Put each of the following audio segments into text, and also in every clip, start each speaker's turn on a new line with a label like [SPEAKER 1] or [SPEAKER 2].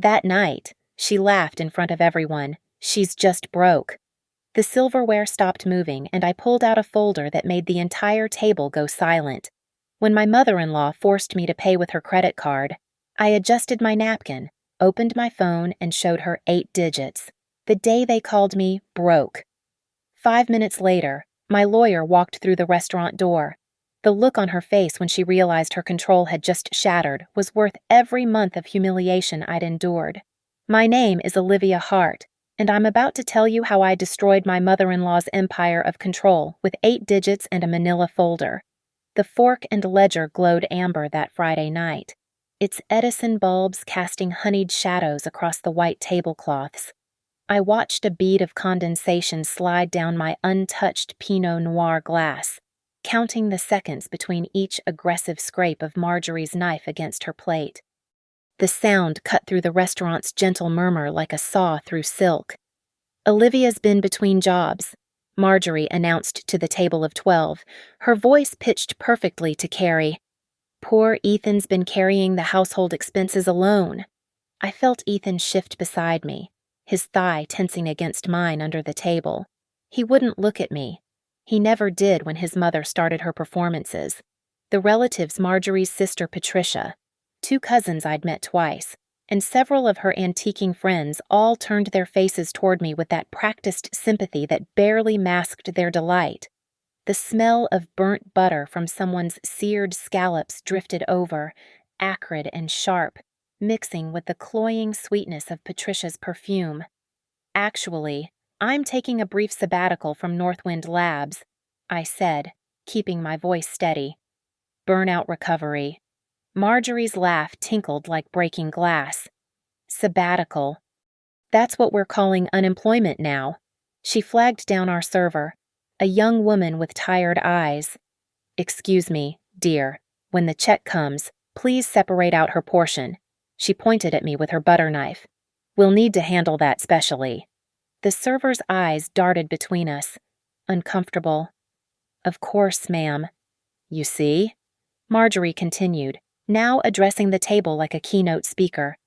[SPEAKER 1] That night, she laughed in front of everyone. She's just broke. The silverware stopped moving, and I pulled out a folder that made the entire table go silent. When my mother-in-law forced me to pay with her credit card, I adjusted my napkin, opened my phone, and showed her 8 digits. The day they called me broke. 5 minutes later, my lawyer walked through the restaurant door. The look on her face when she realized her control had just shattered was worth every month of humiliation I'd endured. My name is Olivia Hart, and I'm about to tell you how I destroyed my mother-in-law's empire of control with 8 digits and a manila folder. The fork and ledger glowed amber that Friday night, its Edison bulbs casting honeyed shadows across the white tablecloths. I watched a bead of condensation slide down my untouched Pinot Noir glass, counting the seconds between each aggressive scrape of Marjorie's knife against her plate. The sound cut through the restaurant's gentle murmur like a saw through silk. "Olivia's been between jobs," Marjorie announced to the table of 12, her voice pitched perfectly to Carrie. "Poor Ethan's been carrying the household expenses alone." I felt Ethan shift beside me, his thigh tensing against mine under the table. He wouldn't look at me. He never did when his mother started her performances. The relatives Marjorie's sister Patricia, 2 cousins I'd met twice, and several of her antiquing friends all turned their faces toward me with that practiced sympathy that barely masked their delight. The smell of burnt butter from someone's seared scallops drifted over, acrid and sharp, mixing with the cloying sweetness of Patricia's perfume. "Actually, I'm taking a brief sabbatical from Northwind Labs," I said, keeping my voice steady. "Burnout recovery." Marjorie's laugh tinkled like breaking glass. "Sabbatical. That's what we're calling unemployment now." She flagged down our server, a young woman with tired eyes. "Excuse me, dear. When the check comes, please separate out her portion." She pointed at me with her butter knife. "We'll need to handle that specially." The server's eyes darted between us. Uncomfortable. "Of course, ma'am." "You see?" Marjorie continued, now addressing the table like a keynote speaker.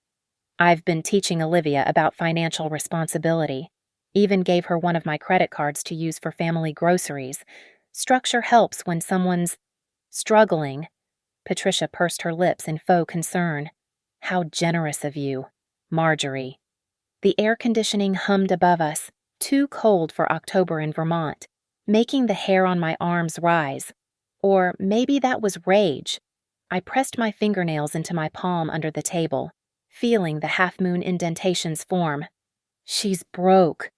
[SPEAKER 1] "I've been teaching Olivia about financial responsibility. Even gave her one of my credit cards to use for family groceries. Structure helps when someone's struggling." Patricia pursed her lips in faux concern. "How generous of you, Marjorie." The air conditioning hummed above us, too cold for October in Vermont, making the hair on my arms rise. Or maybe that was rage. I pressed my fingernails into my palm under the table, feeling the half-moon indentations form. "She's broke,"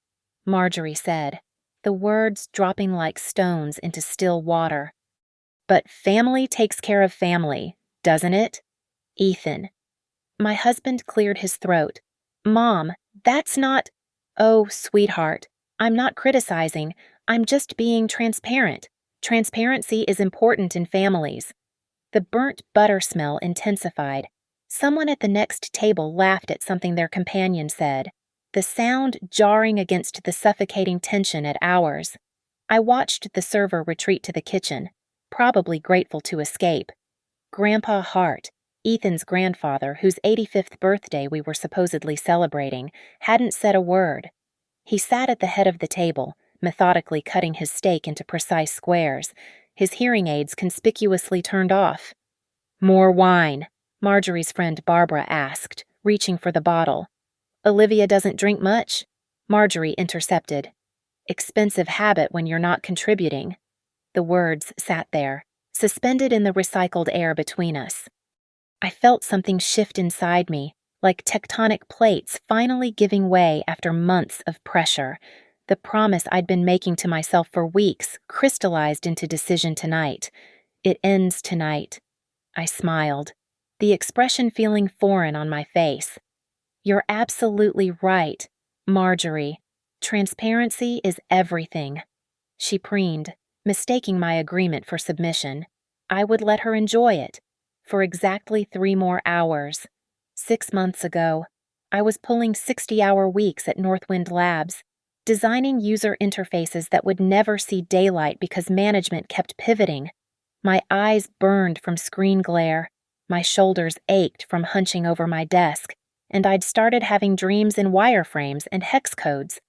[SPEAKER 1] Marjorie said, the words dropping like stones into still water. "But family takes care of family, doesn't it?" "Ethan." My husband cleared his throat. "Mom, that's not—" "Oh, sweetheart, I'm not criticizing. I'm just being transparent. Transparency is important in families." The burnt butter smell intensified. Someone at the next table laughed at something their companion said, the sound jarring against the suffocating tension at ours. I watched the server retreat to the kitchen, probably grateful to escape. Grandpa Hart, Ethan's grandfather, whose 85th birthday we were supposedly celebrating, hadn't said a word. He sat at the head of the table, methodically cutting his steak into precise squares, his hearing aids conspicuously turned off. "More wine," Marjorie's friend Barbara asked, reaching for the bottle. "Olivia doesn't drink much," Marjorie intercepted. "Expensive habit when you're not contributing." The words sat there, suspended in the recycled air between us. I felt something shift inside me, like tectonic plates finally giving way after months of pressure. The promise I'd been making to myself for weeks crystallized into decision tonight. "It ends tonight." I smiled, the expression feeling foreign on my face. "You're absolutely right, Marjorie. Transparency is everything." She preened, mistaking my agreement for submission. I would let her enjoy it. For exactly 3 more hours. 6 months ago, I was pulling 60-hour weeks at Northwind Labs, designing user interfaces that would never see daylight because management kept pivoting. My eyes burned from screen glare, my shoulders ached from hunching over my desk, and I'd started having dreams in wireframes and hex codes.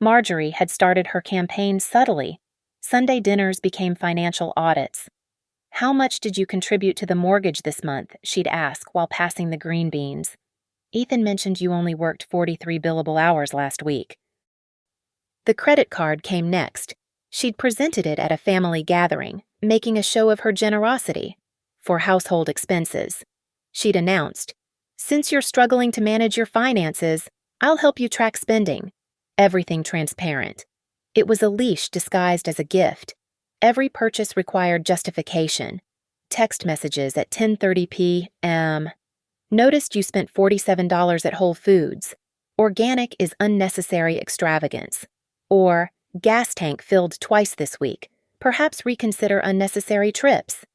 [SPEAKER 1] Marjorie had started her campaign subtly. Sunday dinners became financial audits. "How much did you contribute to the mortgage this month?" she'd ask while passing the green beans. "Ethan mentioned you only worked 43 billable hours last week." The credit card came next. She'd presented it at a family gathering, making a show of her generosity. For household expenses. She'd announced, "Since you're struggling to manage your finances, I'll help you track spending." Everything transparent. It was a leash disguised as a gift. Every purchase required justification. Text messages at 10:30 p.m. "Noticed you spent $47 at Whole Foods. Organic is unnecessary extravagance." Or, "Gas tank filled twice this week. Perhaps reconsider unnecessary trips."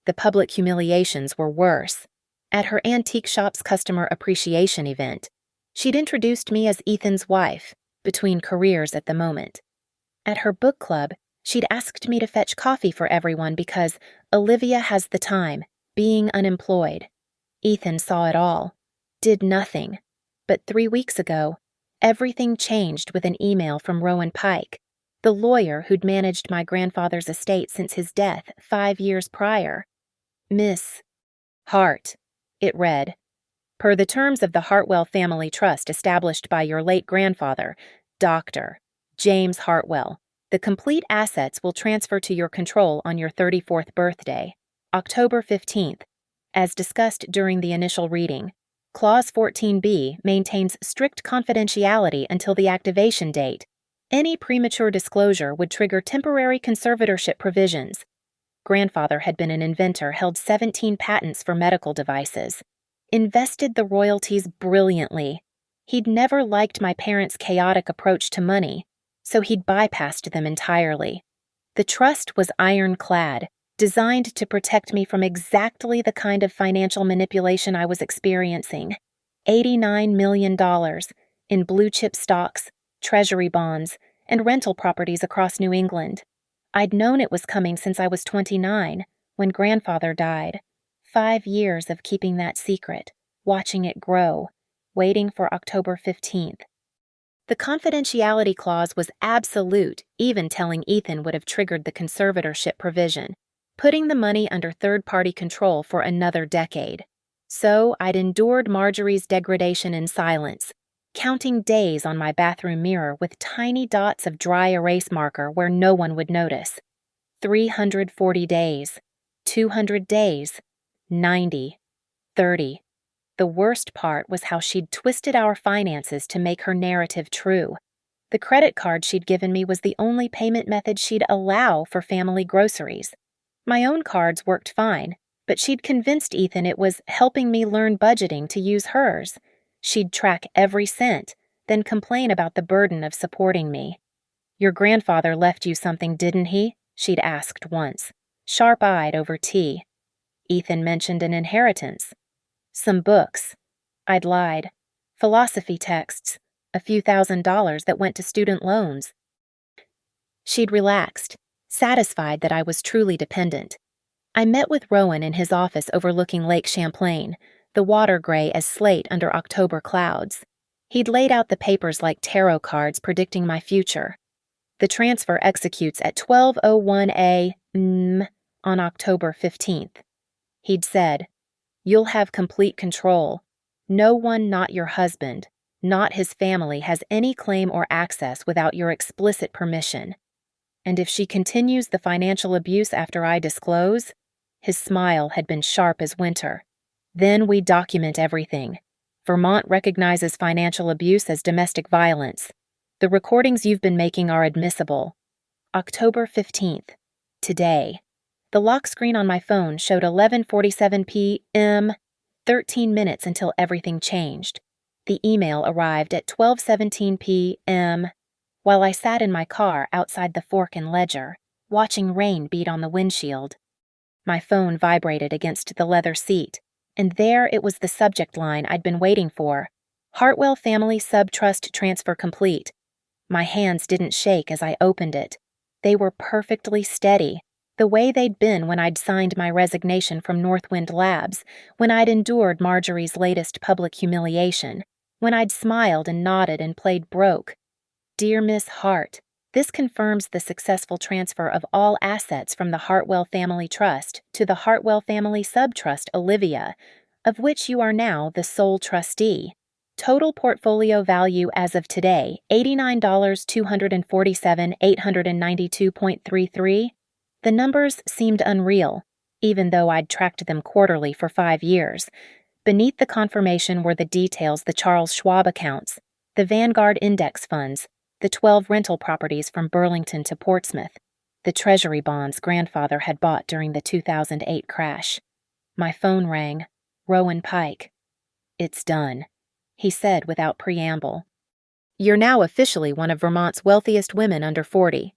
[SPEAKER 1] The public humiliations were worse. At her antique shop's customer appreciation event, she'd introduced me as Ethan's wife, between careers at the moment. At her book club, she'd asked me to fetch coffee for everyone because Olivia has the time, being unemployed. Ethan saw it all. Did nothing. But 3 weeks ago, everything changed with an email from Rowan Pike, the lawyer who'd managed my grandfather's estate since his death 5 years prior. "Miss Hart," it read, "per the terms of the Hartwell Family Trust established by your late grandfather, Dr. James Hartwell, the complete assets will transfer to your control on your 34th birthday, October 15th, as discussed during the initial reading. Clause 14b maintains strict confidentiality until the activation date. Any premature disclosure would trigger temporary conservatorship provisions." Grandfather had been an inventor, held 17 patents for medical devices. Invested the royalties brilliantly. He'd never liked my parents' chaotic approach to money, so he'd bypassed them entirely. The trust was ironclad, designed to protect me from exactly the kind of financial manipulation I was experiencing. $89 million in blue-chip stocks, treasury bonds, and rental properties across New England. I'd known it was coming since I was 29, when grandfather died. 5 years of keeping that secret, watching it grow, waiting for October 15th. The confidentiality clause was absolute, even telling Ethan would have triggered the conservatorship provision, putting the money under third-party control for another decade. So I'd endured Marjorie's degradation in silence, counting days on my bathroom mirror with tiny dots of dry erase marker where no one would notice. 340 days, 200 days, 90, 30. The worst part was how she'd twisted our finances to make her narrative true. The credit card she'd given me was the only payment method she'd allow for family groceries. My own cards worked fine, but she'd convinced Ethan it was helping me learn budgeting to use hers. She'd track every cent, then complain about the burden of supporting me. "Your grandfather left you something, didn't he?" she'd asked once, sharp-eyed over tea. Ethan mentioned an inheritance. "Some books." I'd lied. Philosophy texts, a few $1,000s that went to student loans. She'd relaxed, satisfied that I was truly dependent. I met with Rowan in his office overlooking Lake Champlain, the water gray as slate under October clouds. He'd laid out the papers like tarot cards predicting my future. "The transfer executes at 12:01 a.m. on October 15th. He'd said, "You'll have complete control. No one, not your husband, not his family, has any claim or access without your explicit permission. And if she continues the financial abuse after I disclose," his smile had been sharp as winter, "then we document everything. Vermont recognizes financial abuse as domestic violence. The recordings you've been making are admissible." October 15th. Today. The lock screen on my phone showed 11:47 p.m., 13 minutes until everything changed. The email arrived at 12:17 p.m., while I sat in my car outside the Fork and Ledger, watching rain beat on the windshield. My phone vibrated against the leather seat, and there it was, the subject line I'd been waiting for: "Hartwell Family Subtrust Transfer Complete." My hands didn't shake as I opened it. They were perfectly steady, the way they'd been when I'd signed my resignation from Northwind Labs, when I'd endured Marjorie's latest public humiliation, when I'd smiled and nodded and played broke. Dear Miss Hart, this confirms the successful transfer of all assets from the Hartwell Family Trust to the Hartwell Family Subtrust Olivia, of which you are now the sole trustee. Total portfolio value as of today, $89,247,892.33. The numbers seemed unreal, even though I'd tracked them quarterly for 5 years. Beneath the confirmation were the details: the Charles Schwab accounts, the Vanguard index funds, the 12 rental properties from Burlington to Portsmouth, the treasury bonds grandfather had bought during the 2008 crash. My phone rang. Rowan Pike. "It's done," he said without preamble. "You're now officially one of Vermont's wealthiest women under 40.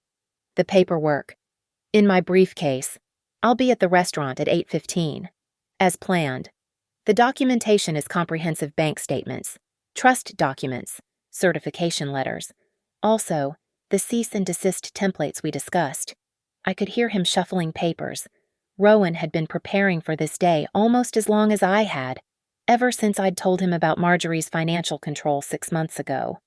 [SPEAKER 1] The paperwork. In my briefcase. I'll be at the restaurant at 8:15. As planned. The documentation is comprehensive bank statements, trust documents, certification letters. Also, the cease and desist templates we discussed." I could hear him shuffling papers. Rowan had been preparing for this day almost as long as I had, ever since I'd told him about Marjorie's financial control 6 months ago.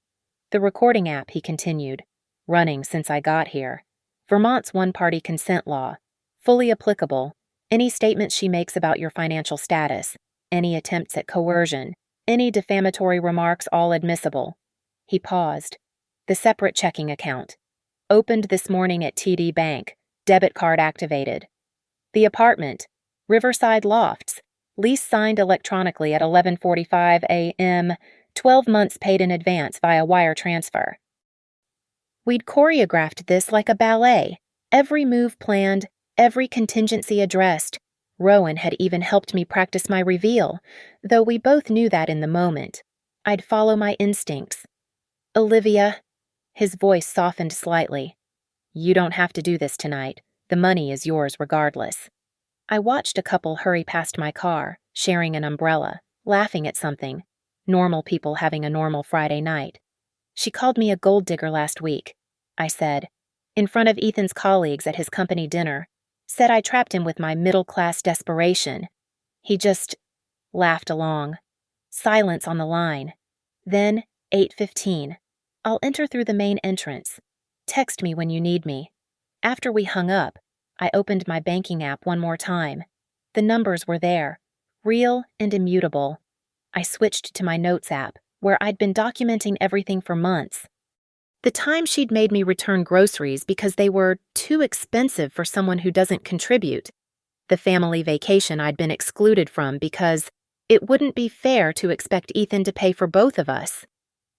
[SPEAKER 1] "The recording app," he continued, "running since I got here. Vermont's one-party consent law. Fully applicable. Any statements she makes about your financial status, any attempts at coercion, any defamatory remarks, all admissible." He paused. "The separate checking account. Opened this morning at TD Bank. Debit card activated. The apartment. Riverside Lofts. Lease signed electronically at 11:45 a.m. 12 months paid in advance via wire transfer." We'd choreographed this like a ballet. Every move planned, every contingency addressed. Rowan had even helped me practice my reveal, though we both knew that in the moment. I'd follow my instincts. "Olivia," his voice softened slightly, "you don't have to do this tonight. The money is yours regardless." I watched a couple hurry past my car, sharing an umbrella, laughing at something. Normal people having a normal Friday night. "She called me a gold digger last week," I said, in front of Ethan's colleagues at his company dinner. Said I trapped him with my middle-class desperation. He just laughed along. Silence on the line. Then, 8:15. "I'll enter through the main entrance. Text me when you need me." After we hung up, I opened my banking app one more time. The numbers were there, real and immutable. I switched to my notes app, where I'd been documenting everything for months. The time she'd made me return groceries because they were too expensive for someone who doesn't contribute. The family vacation I'd been excluded from because it wouldn't be fair to expect Ethan to pay for both of us.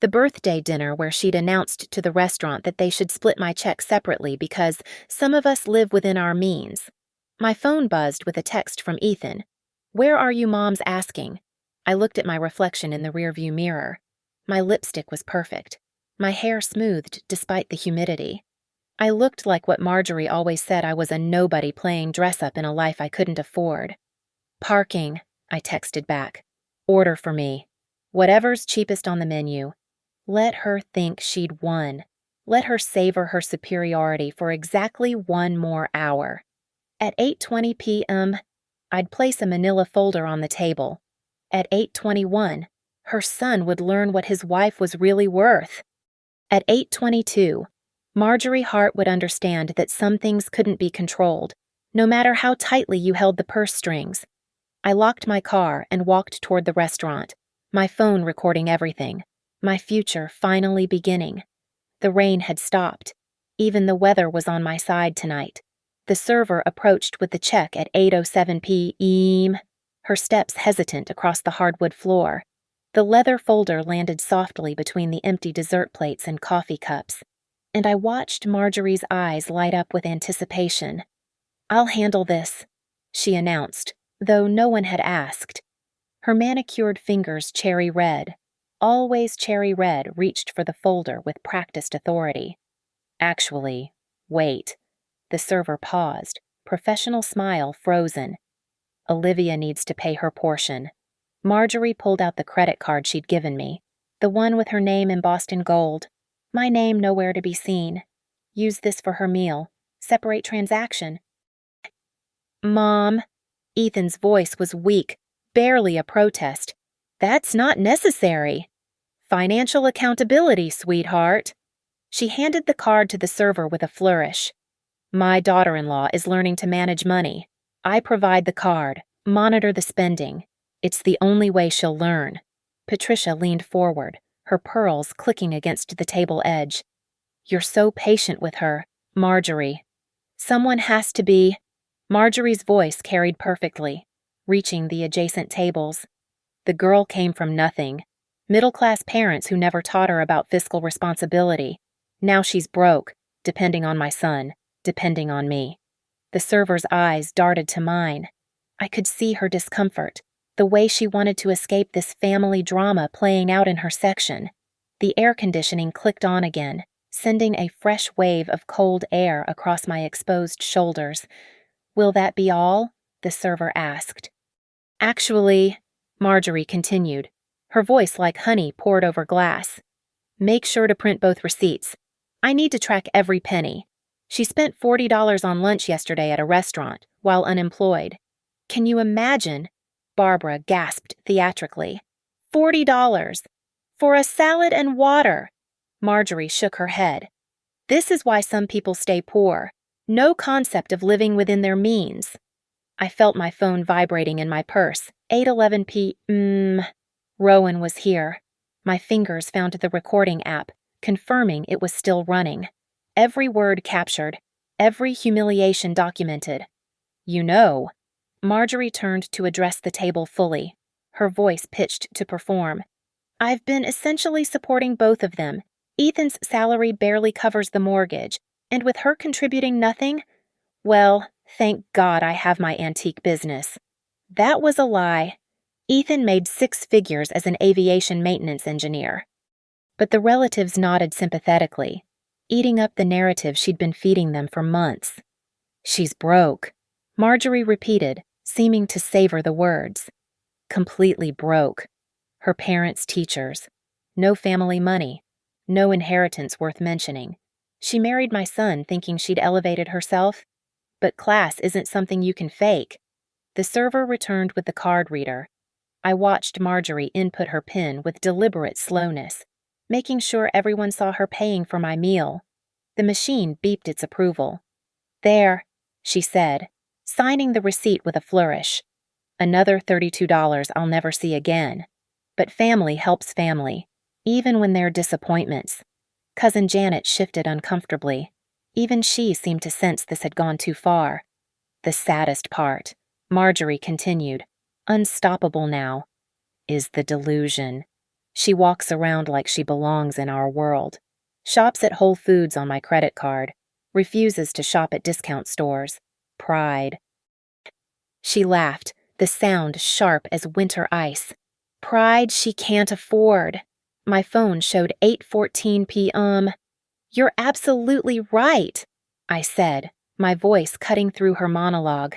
[SPEAKER 1] The birthday dinner where she'd announced to the restaurant that they should split my check separately because some of us live within our means. My phone buzzed with a text from Ethan. "Where are you, Mom's asking?" I looked at my reflection in the rearview mirror. My lipstick was perfect. My hair smoothed despite the humidity. I looked like what Marjorie always said I was, a nobody playing dress-up in a life I couldn't afford. "Parking," I texted back. "Order for me. Whatever's cheapest on the menu." Let her think she'd won. Let her savor her superiority for exactly 1 more hour. At 8:20 p.m., I'd place a manila folder on the table. At 8:21, her son would learn what his wife was really worth. At 8:22, Marjorie Hart would understand that some things couldn't be controlled, no matter how tightly you held the purse strings. I locked my car and walked toward the restaurant, my phone recording everything, my future finally beginning. The rain had stopped. Even the weather was on my side tonight. The server approached with the check at 8:07 p.m., her steps hesitant across the hardwood floor. The leather folder landed softly between the empty dessert plates and coffee cups, and I watched Marjorie's eyes light up with anticipation. "I'll handle this," she announced, though no one had asked. Her manicured fingers cherry red, always cherry red, reached for the folder with practiced authority. "Actually, wait." The server paused, professional smile frozen. "Olivia needs to pay her portion." Marjorie pulled out the credit card she'd given me, the one with her name embossed in gold. My name nowhere to be seen. "Use this for her meal. Separate transaction." "Mom." Ethan's voice was weak, barely a protest. "That's not necessary." Financial accountability, sweetheart. She handed the card to the server with a flourish. My daughter-in-law is learning to manage money. I provide the card, monitor the spending. It's the only way she'll learn. Patricia leaned forward, her pearls clicking against the table edge. You're so patient with her, Marjorie. Someone has to be. Marjorie's voice carried perfectly, reaching the adjacent tables. The girl came from nothing. Middle-class parents who never taught her about fiscal responsibility. Now she's broke, depending on my son, depending on me. The server's eyes darted to mine. I could see her discomfort, the way she wanted to escape this family drama playing out in her section. The air conditioning clicked on again, sending a fresh wave of cold air across my exposed shoulders. Will that be all? The server asked. Actually, Marjorie continued, her voice like honey poured over glass. Make sure to print both receipts. I need to track every penny. She spent $40 on lunch yesterday at a restaurant, while unemployed. Can you imagine? Barbara gasped theatrically. $40! For a salad and water! Marjorie shook her head. This is why some people stay poor. No concept of living within their means. I felt my phone vibrating in my purse. 8:11 p.m. Rowan was here. My fingers found the recording app, confirming it was still running. Every word captured, every humiliation documented. You know. Marjorie turned to address the table fully, her voice pitched to perform. I've been essentially supporting both of them. Ethan's salary barely covers the mortgage, and with her contributing nothing, well, thank God I have my antique business. That was a lie. Ethan made 6 figures as an aviation maintenance engineer. But the relatives nodded sympathetically, eating up the narrative she'd been feeding them for months. She's broke, Marjorie repeated, seeming to savor the words. Completely broke. Her parents' teachers. No family money. No inheritance worth mentioning. She married my son thinking she'd elevated herself. But class isn't something you can fake. The server returned with the card reader. I watched Marjorie input her PIN with deliberate slowness, making sure everyone saw her paying for my meal. The machine beeped its approval. There, she said, signing the receipt with a flourish. Another $32 I'll never see again. But family helps family, even when there are disappointments. Cousin Janet shifted uncomfortably. Even she seemed to sense this had gone too far. The saddest part, Marjorie continued, unstoppable now, is the delusion. She walks around like she belongs in our world. Shops at Whole Foods on my credit card. Refuses to shop at discount stores. Pride. She laughed, the sound sharp as winter ice. Pride she can't afford. My phone showed 8:14 p.m. You're absolutely right, I said, my voice cutting through her monologue.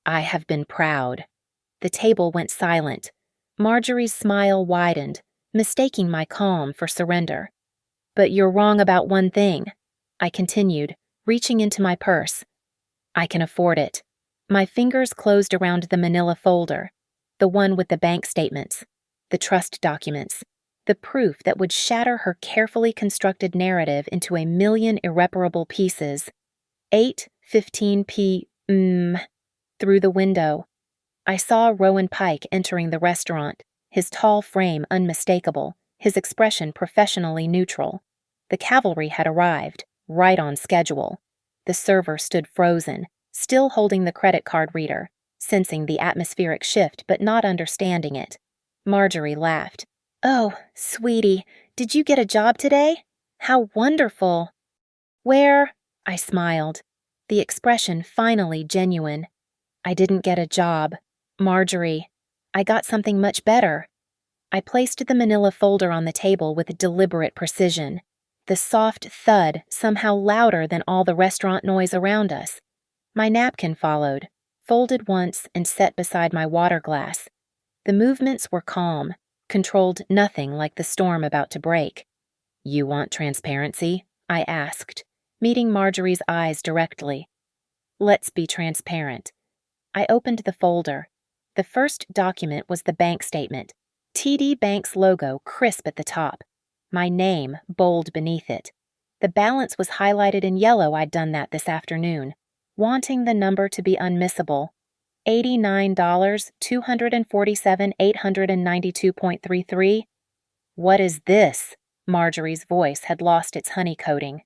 [SPEAKER 1] I have been proud. The table went silent. Marjorie's smile widened, mistaking my calm for surrender. But you're wrong about one thing, I continued, reaching into my purse. I can afford it. My fingers closed around the manila folder, the one with the bank statements, the trust documents, the proof that would shatter her carefully constructed narrative into a million irreparable pieces. 8:15 p.m. Through the window, I saw Rowan Pike entering the restaurant, his tall frame unmistakable, his expression professionally neutral. The cavalry had arrived, right on schedule. The server stood frozen, still holding the credit card reader, sensing the atmospheric shift but not understanding it. Marjorie laughed. Oh, sweetie, did you get a job today? How wonderful! Where? I smiled, the expression finally genuine. I didn't get a job. Marjorie, I got something much better. I placed the manila folder on the table with deliberate precision, the soft thud somehow louder than all the restaurant noise around us. My napkin followed, folded once and set beside my water glass. The movements were calm, controlled nothing like the storm about to break. You want transparency? I asked, meeting Marjorie's eyes directly. Let's be transparent. I opened the folder. The first document was the bank statement, TD Bank's logo crisp at the top, My name bold beneath it. The balance was highlighted in yellow. I'd done that this afternoon, wanting the number to be unmissable. $89,247,892.33. What is this? Marjorie's voice had lost its honey coating.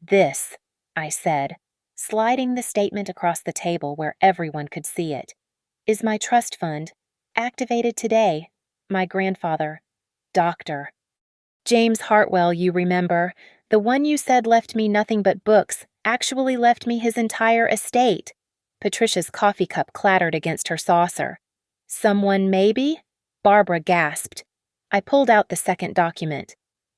[SPEAKER 1] This, I said, sliding the statement across the table where everyone could see it, is my trust fund, activated today. My grandfather, Dr. James Hartwell, you remember, the one you said left me nothing but books, actually left me his entire estate. Patricia's coffee cup clattered against her saucer. Someone maybe? Barbara gasped. I pulled out the second document.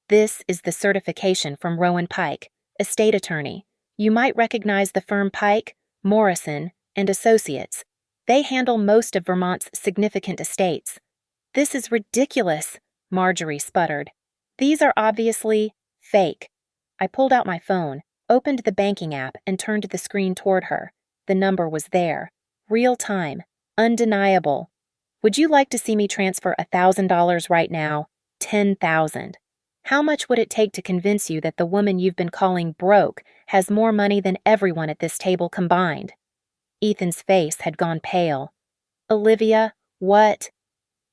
[SPEAKER 1] This is the certification from Rowan Pike, estate attorney. You might recognize the firm Pike, Morrison, and Associates. They handle most of Vermont's significant estates. This is ridiculous, Marjorie sputtered. These are obviously fake. I pulled out my phone, opened the banking app, and turned the screen toward her. The number was there. Real time. Undeniable. Would you like to see me transfer $1,000 right now? 10,000. How much would it take to convince you that the woman you've been calling broke has more money than everyone at this table combined? Ethan's face had gone pale. Olivia, what?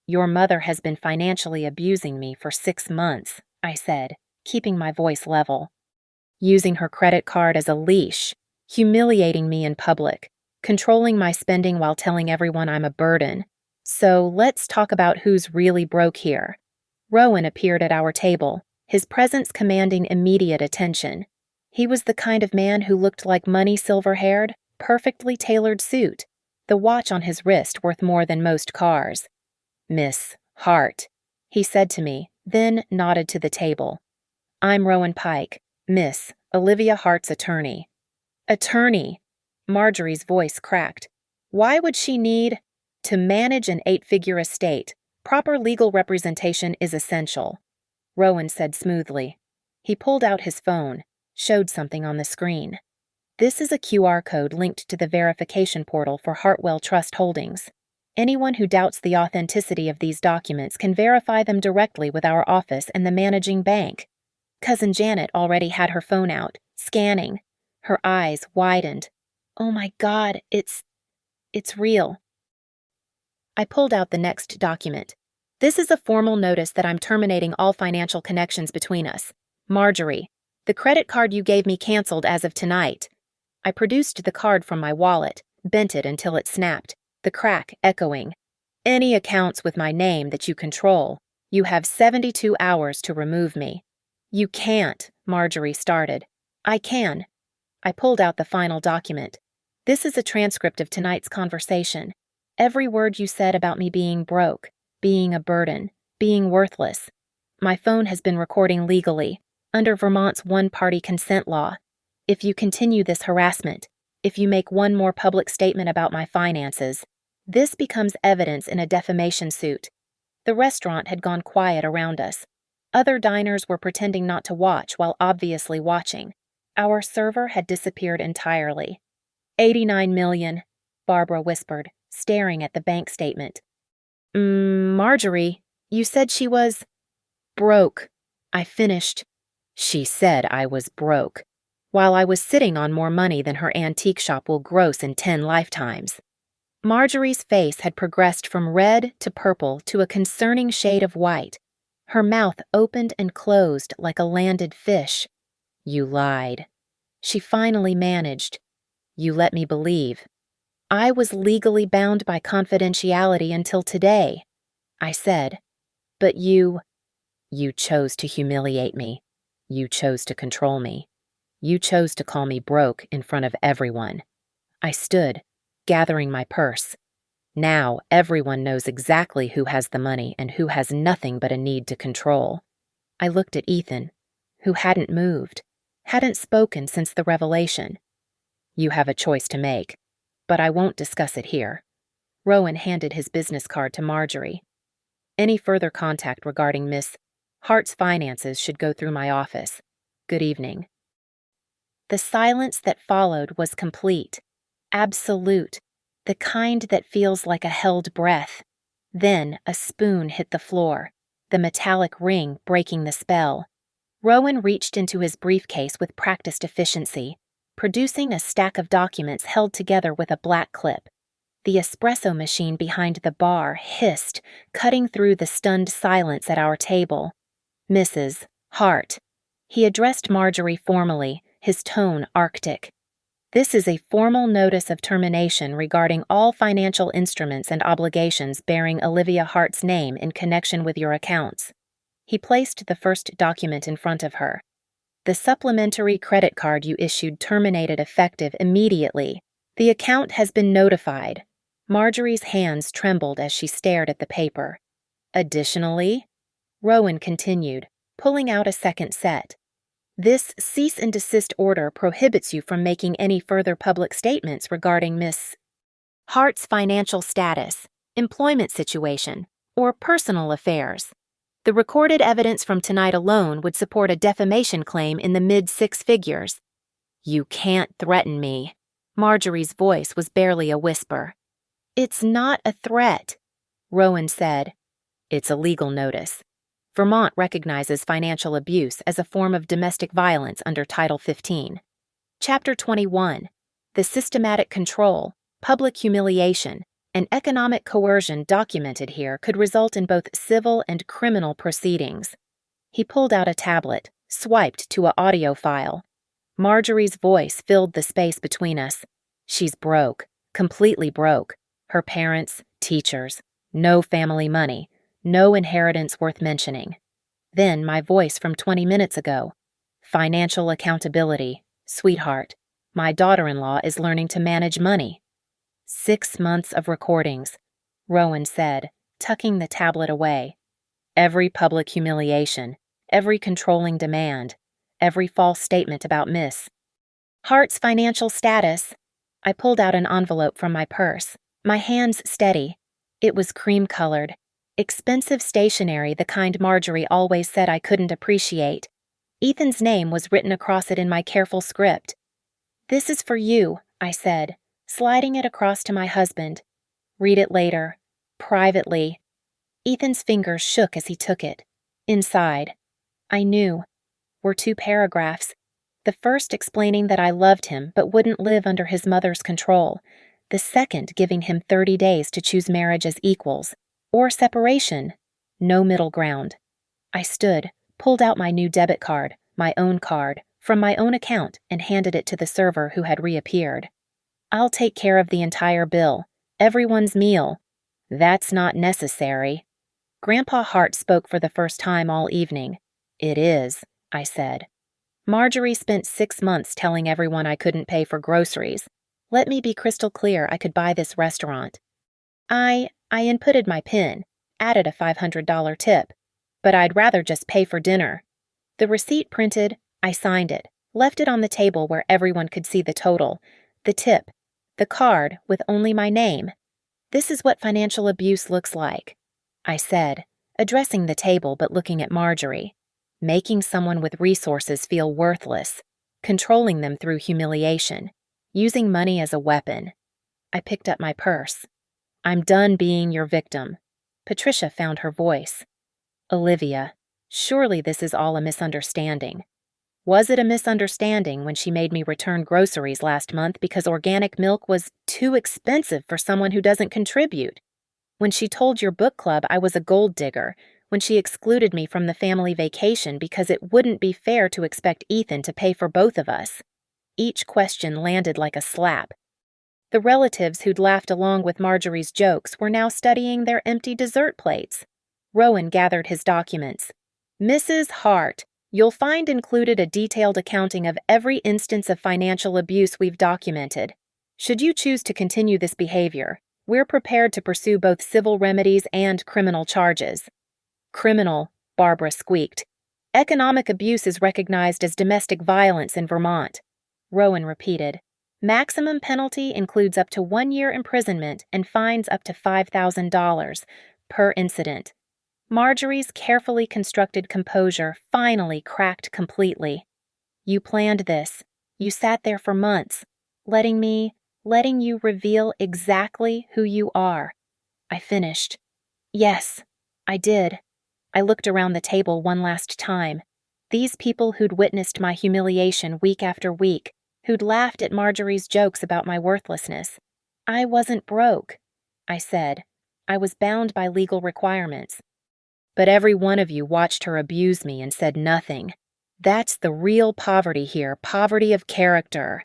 [SPEAKER 1] Your mother has been financially abusing me for 6 months, I said, keeping my voice level. Using her credit card as a leash, humiliating me in public, controlling my spending while telling everyone I'm a burden. So let's talk about who's really broke here. Rowan appeared at our table, his presence commanding immediate attention. He was the kind of man who looked like money silver-haired, perfectly tailored suit, the watch on his wrist worth more than most cars. Miss Hart, he said to me, then nodded to the table. I'm Rowan Pike, Miss Olivia Hart's attorney. Attorney? Marjorie's voice cracked. Why would she need to manage an 8-figure estate? Proper legal representation is essential, Rowan said smoothly. He pulled out his phone, showed something on the screen. This is a QR code linked to the verification portal for Hartwell Trust Holdings. Anyone who doubts the authenticity of these documents can verify them directly with our office and the managing bank. Cousin Janet already had her phone out, scanning. Her eyes widened. Oh my God, it's real. I pulled out the next document. This is a formal notice that I'm terminating all financial connections between us. Marjorie, the credit card you gave me canceled as of tonight. I produced the card from my wallet, bent it until it snapped, the crack echoing. Any accounts with my name that you control, you have 72 hours to remove me. You can't, Marjorie started. I can. I pulled out the final document. This is a transcript of tonight's conversation. Every word you said about me being broke, being a burden, being worthless. My phone has been recording legally, under Vermont's one-party consent law. If you continue this harassment, if you make one more public statement about my finances, this becomes evidence in a defamation suit. The restaurant had gone quiet around us. Other diners were pretending not to watch while obviously watching. Our server had disappeared entirely. 89 million, Barbara whispered, staring at the bank statement. Marjorie, you said she was broke. I finished. She said I was broke, while I was sitting on more money than her antique shop will gross in 10 lifetimes. Marjorie's face had progressed from red to purple to a concerning shade of white. Her mouth opened and closed like a landed fish. You lied. She finally managed. You let me believe. I was legally bound by confidentiality until today, I said. But you chose to humiliate me. You chose to control me. You chose to call me broke in front of everyone. I stood, gathering my purse. Now everyone knows exactly who has the money and who has nothing but a need to control. I looked at Ethan, who hadn't moved, hadn't spoken since the revelation. You have a choice to make, but I won't discuss it here. Rowan handed his business card to Marjorie. Any further contact regarding Miss Hart's finances should go through my office. Good evening. The silence that followed was complete, absolute, the kind that feels like a held breath. Then a spoon hit the floor, the metallic ring breaking the spell. Rowan reached into his briefcase with practiced efficiency, producing a stack of documents held together with a black clip. The espresso machine behind the bar hissed, cutting through the stunned silence at our table. Mrs. Hart. He addressed Marjorie formally, his tone arctic. This is a formal notice of termination regarding all financial instruments and obligations bearing Olivia Hart's name in connection with your accounts. He placed the first document in front of her. The supplementary credit card you issued terminated effective immediately. The account has been notified. Marjorie's hands trembled as she stared at the paper. Additionally, Rowan continued, pulling out a second set. This cease and desist order prohibits you from making any further public statements regarding Miss Hart's financial status, employment situation, or personal affairs. The recorded evidence from tonight alone would support a defamation claim in the mid-six figures. You can't threaten me. Marjorie's voice was barely a whisper. It's not a threat, Rowan said. It's a legal notice. Vermont recognizes financial abuse as a form of domestic violence under Title 15. Chapter 21. The systematic control, public humiliation, and economic coercion documented here could result in both civil and criminal proceedings. He pulled out a tablet, swiped to an audio file. Marjorie's voice filled the space between us. She's broke, completely broke. Her parents, teachers, no family money. No inheritance worth mentioning. Then my voice from 20 minutes ago. Financial accountability. Sweetheart, my daughter-in-law is learning to manage money. 6 months of recordings, Rowan said, tucking the tablet away. Every public humiliation, every controlling demand, every false statement about Miss Hart's financial status. I pulled out an envelope from my purse, my hands steady. It was cream-colored. Expensive stationery, the kind Marjorie always said I couldn't appreciate. Ethan's name was written across it in my careful script. This is for you, I said, sliding it across to my husband. Read it later. Privately. Ethan's fingers shook as he took it. Inside, I knew, were 2 paragraphs. The first explaining that I loved him but wouldn't live under his mother's control. The second giving him 30 days to choose marriage as equals. Or separation. No middle ground. I stood, pulled out my new debit card, my own card, from my own account and handed it to the server who had reappeared. I'll take care of the entire bill, everyone's meal. That's not necessary. Grandpa Hart spoke for the first time all evening. It is, I said. Marjorie spent 6 months telling everyone I couldn't pay for groceries. Let me be crystal clear, I could buy this restaurant. I inputted my PIN, added a $500 tip, but I'd rather just pay for dinner. The receipt printed, I signed it, left it on the table where everyone could see the total, the tip, the card with only my name. This is what financial abuse looks like, I said, addressing the table but looking at Marjorie. Making someone with resources feel worthless, controlling them through humiliation, using money as a weapon. I picked up my purse. I'm done being your victim. Patricia found her voice. Olivia, surely this is all a misunderstanding. Was it a misunderstanding when she made me return groceries last month because organic milk was too expensive for someone who doesn't contribute? When she told your book club I was a gold digger, when she excluded me from the family vacation because it wouldn't be fair to expect Ethan to pay for both of us? Each question landed like a slap. The relatives who'd laughed along with Marjorie's jokes were now studying their empty dessert plates. Rowan gathered his documents. Mrs. Hart, you'll find included a detailed accounting of every instance of financial abuse we've documented. Should you choose to continue this behavior, we're prepared to pursue both civil remedies and criminal charges. Criminal, Barbara squeaked. Economic abuse is recognized as domestic violence in Vermont. Rowan repeated. Maximum penalty includes up to 1 year imprisonment and fines up to $5,000 per incident. Marjorie's carefully constructed composure finally cracked completely. You planned this. You sat there for months, letting you reveal exactly who you are. I finished. Yes, I did. I looked around the table one last time. These people who'd witnessed my humiliation week after week, who'd laughed at Marjorie's jokes about my worthlessness. I wasn't broke, I said. I was bound by legal requirements. But every one of you watched her abuse me and said nothing. That's the real poverty here, poverty of character.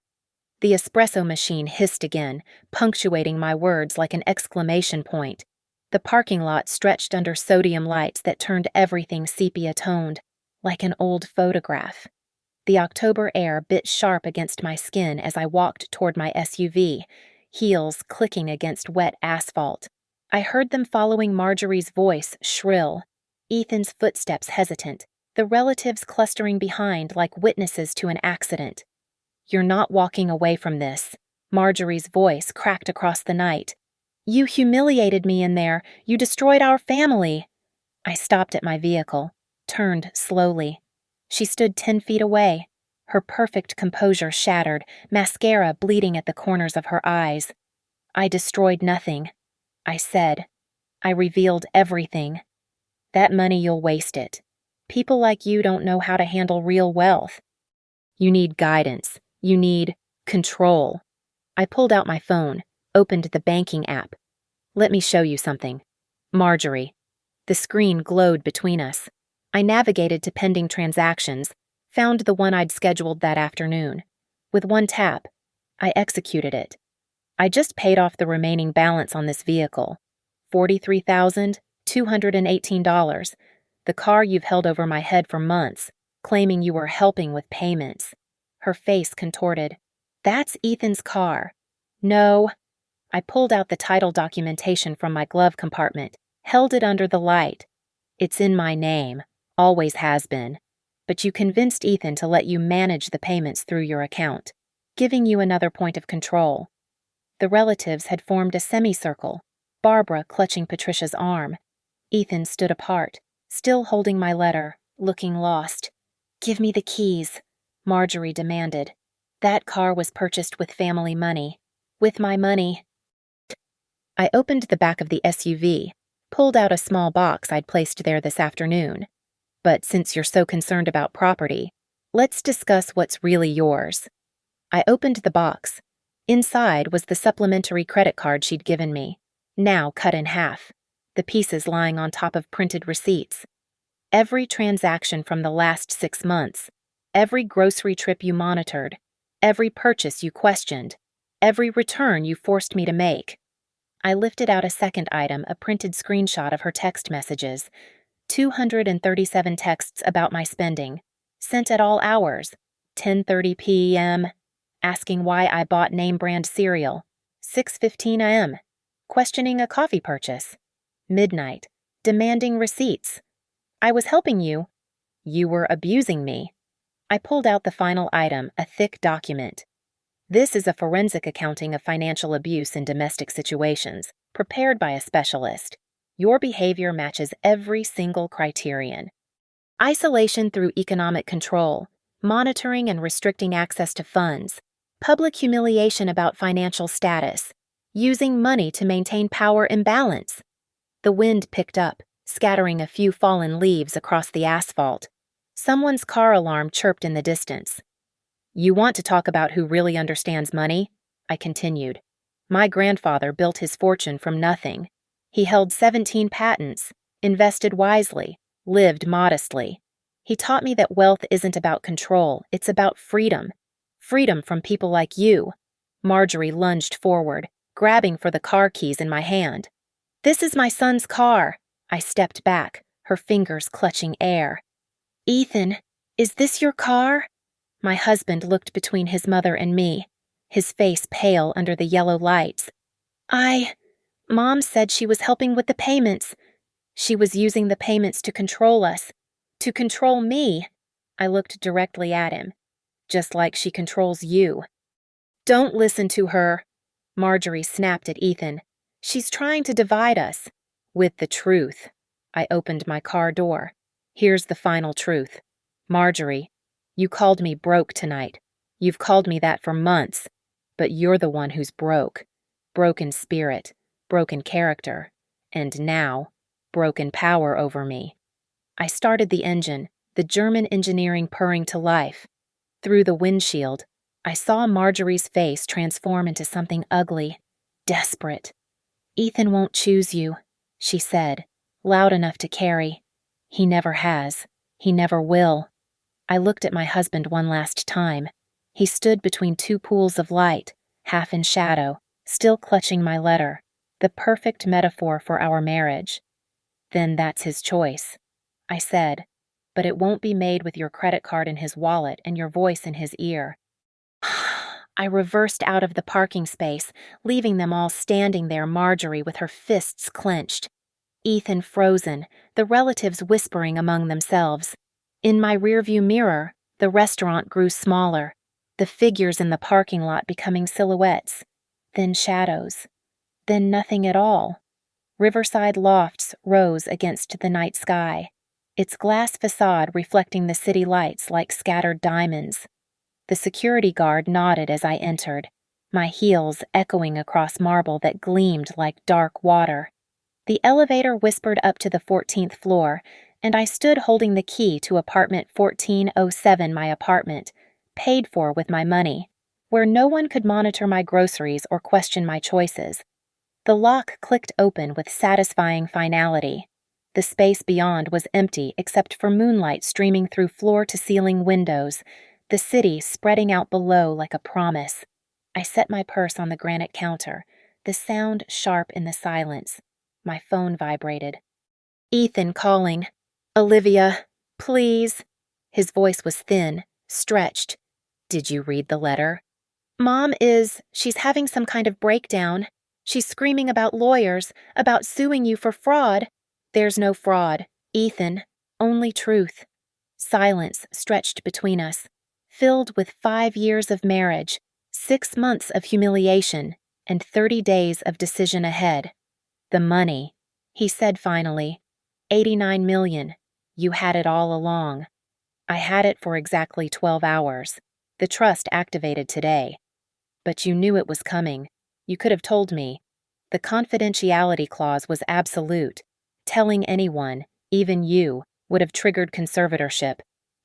[SPEAKER 1] The espresso machine hissed again, punctuating my words like an exclamation point. The parking lot stretched under sodium lights that turned everything sepia-toned, like an old photograph. The October air bit sharp against my skin as I walked toward my SUV, heels clicking against wet asphalt. I heard them following Marjorie's voice shrill, Ethan's footsteps hesitant, the relatives clustering behind like witnesses to an accident. You're not walking away from this. Marjorie's voice cracked across the night. You humiliated me in there. You destroyed our family. I stopped at my vehicle, turned slowly. She stood 10 feet away, her perfect composure shattered, mascara bleeding at the corners of her eyes. I destroyed nothing, I said. I revealed everything. That money, you'll waste it. People like you don't know how to handle real wealth. You need guidance. You need control. I pulled out my phone, opened the banking app. Let me show you something. Marjorie. The screen glowed between us. I navigated to pending transactions, found the one I'd scheduled that afternoon. With one tap, I executed it. I just paid off the remaining balance on this vehicle, $43,218, the car you've held over my head for months, claiming you were helping with payments. Her face contorted. That's Ethan's car. No. I pulled out the title documentation from my glove compartment, held it under the light. It's in my name, always has been. But you convinced Ethan to let you manage the payments through your account, giving you another point of control. The relatives had formed a semicircle, Barbara clutching Patricia's arm. Ethan stood apart, still holding my letter, looking lost. Give me the keys, Marjorie demanded. That car was purchased with family money. With my money. I opened the back of the SUV, pulled out a small box I'd placed there this afternoon. But since you're so concerned about property, let's discuss what's really yours. I opened the box. Inside was the supplementary credit card she'd given me, now cut in half, the pieces lying on top of printed receipts. Every transaction from the last 6 months, every grocery trip you monitored, every purchase you questioned, every return you forced me to make. I lifted out a second item, a printed screenshot of her text messages. 237 texts about my spending, sent at all hours, 10:30 p.m., asking why I bought name-brand cereal, 6:15 a.m., questioning a coffee purchase, midnight, demanding receipts. I was helping you. You were abusing me. I pulled out the final item, a thick document. This is a forensic accounting of financial abuse in domestic situations, prepared by a specialist. Your behavior matches every single criterion. Isolation through economic control, monitoring and restricting access to funds, public humiliation about financial status, using money to maintain power imbalance. The wind picked up, scattering a few fallen leaves across the asphalt. Someone's car alarm chirped in the distance. You want to talk about who really understands money? I continued. My grandfather built his fortune from nothing. He held 17 patents, invested wisely, lived modestly. He taught me that wealth isn't about control, it's about freedom. Freedom from people like you. Marjorie lunged forward, grabbing for the car keys in my hand. This is my son's car. I stepped back, her fingers clutching air. Ethan, is this your car? My husband looked between his mother and me, his face pale under the yellow lights. Mom said she was helping with the payments. She was using the payments to control us. To control me. I looked directly at him. Just like she controls you. Don't listen to her. Marjorie snapped at Ethan. She's trying to divide us. With the truth. I opened my car door. Here's the final truth. Marjorie, you called me broke tonight. You've called me that for months. But you're the one who's broke. Broken spirit. Broken character, and now, broken power over me. I started the engine, the German engineering purring to life. Through the windshield, I saw Marjorie's face transform into something ugly, desperate. "Ethan won't choose you," she said, loud enough to carry. "He never has. He never will." I looked at my husband one last time. He stood between two pools of light, half in shadow, still clutching my letter, the perfect metaphor for our marriage. "Then that's his choice," I said, "but it won't be made with your credit card in his wallet and your voice in his ear." I reversed out of the parking space, leaving them all standing there, Marjorie with her fists clenched, Ethan frozen, the relatives whispering among themselves. In my rearview mirror, the restaurant grew smaller, the figures in the parking lot becoming silhouettes, then shadows, then nothing at all. Riverside Lofts rose against the night sky, its glass facade reflecting the city lights like scattered diamonds. The security guard nodded as I entered, my heels echoing across marble that gleamed like dark water. The elevator whispered up to the 14th floor, and I stood holding the key to apartment 1407, my apartment, paid for with my money, where no one could monitor my groceries or question my choices. The lock clicked open with satisfying finality. The space beyond was empty except for moonlight streaming through floor-to-ceiling windows, the city spreading out below like a promise. I set my purse on the granite counter, the sound sharp in the silence. My phone vibrated. Ethan calling. "Olivia, please." His voice was thin, stretched. "Did you read the letter?" She's having some kind of breakdown. She's screaming about lawyers, about suing you for fraud." "There's no fraud, Ethan, only truth." Silence stretched between us, filled with 5 years of marriage, 6 months of humiliation, and 30 days of decision ahead. "The money," he said finally. $89 million. You had it all along." "I had it for exactly 12 hours. The trust activated today." "But you knew it was coming. You could have told me. The confidentiality clause was absolute. Telling anyone, even you, would have triggered conservatorship.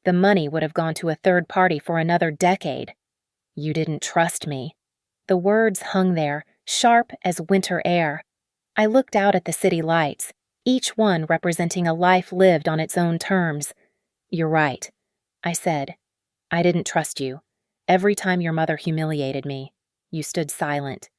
[SPEAKER 1] The money would have gone to a third party for another decade." "You didn't trust me." The words hung there, sharp as winter air. I looked out at the city lights, each one representing a life lived on its own terms. "You're right," I said. "I didn't trust you. Every time your mother humiliated me, you stood silent.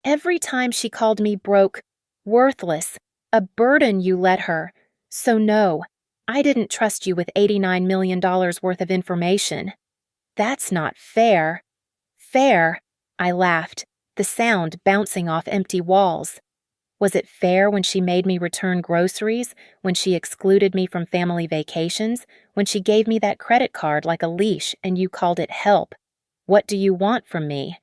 [SPEAKER 1] Every time she called me broke, worthless, a burden, you let her. So no, I didn't trust you with $89 million worth of information." "That's not fair." "Fair?" I laughed, the sound bouncing off empty walls. "Was it fair when she made me return groceries, when she excluded me from family vacations, when she gave me that credit card like a leash and you called it help? What do you want from me?"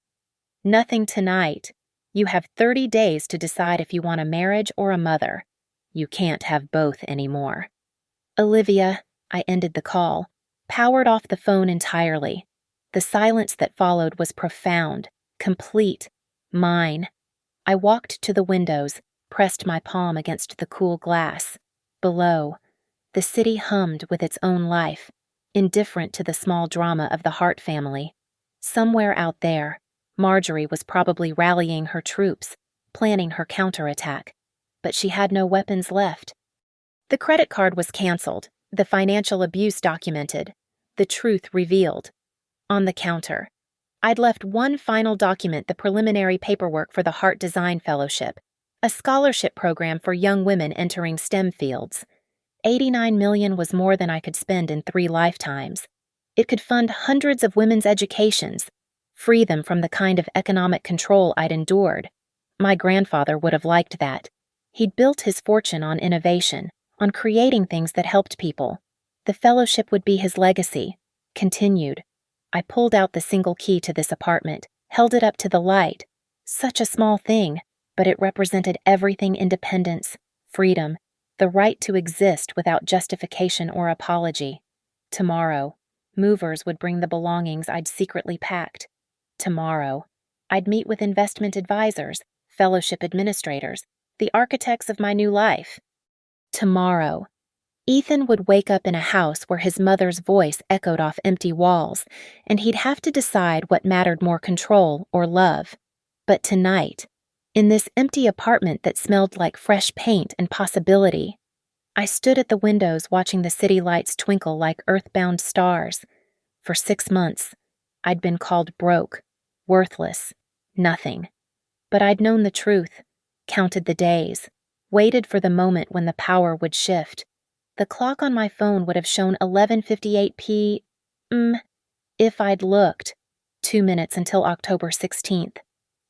[SPEAKER 1] "Nothing tonight. You have 30 days to decide if you want a marriage or a mother. You can't have both anymore." "Olivia," I ended the call, powered off the phone entirely. The silence that followed was profound, complete, mine. I walked to the windows, pressed my palm against the cool glass. Below, the city hummed with its own life, indifferent to the small drama of the Hart family. Somewhere out there, Marjorie was probably rallying her troops, planning her counterattack, but she had no weapons left. The credit card was canceled, the financial abuse documented, the truth revealed. On the counter, I'd left one final document, the preliminary paperwork for the Hart Design Fellowship, a scholarship program for young women entering STEM fields. $89 million was more than I could spend in 3 lifetimes. It could fund hundreds of women's educations, free them from the kind of economic control I'd endured. My grandfather would have liked that. He'd built his fortune on innovation, on creating things that helped people. The fellowship would be his legacy, continued. I pulled out the single key to this apartment, held it up to the light. Such a small thing, but it represented everything: independence, freedom, the right to exist without justification or apology. Tomorrow, movers would bring the belongings I'd secretly packed. Tomorrow, I'd meet with investment advisors, fellowship administrators, the architects of my new life. Tomorrow, Ethan would wake up in a house where his mother's voice echoed off empty walls, and he'd have to decide what mattered more, control or love. But tonight, in this empty apartment that smelled like fresh paint and possibility, I stood at the windows watching the city lights twinkle like earthbound stars. For 6 months, I'd been called broke, worthless, nothing. But I'd known the truth, counted the days, waited for the moment when the power would shift. The clock on my phone would have shown 11:58 p.m. if I'd looked. 2 minutes until October 16th.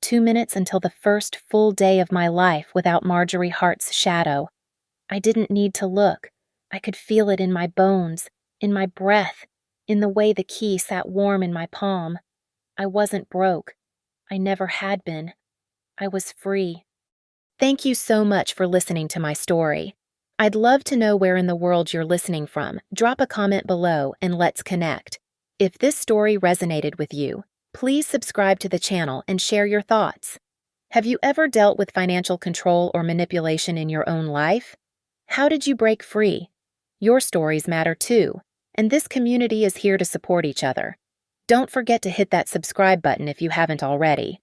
[SPEAKER 1] 2 minutes until the first full day of my life without Marjorie Hart's shadow. I didn't need to look. I could feel it in my bones, in my breath, in the way the key sat warm in my palm. I wasn't broke. I never had been. I was free. Thank you so much for listening to my story. I'd love to know where in the world you're listening from. Drop a comment below and let's connect. If this story resonated with you, please subscribe to the channel and share your thoughts. Have you ever dealt with financial control or manipulation in your own life? How did you break free? Your stories matter too, and this community is here to support each other. Don't forget to hit that subscribe button if you haven't already.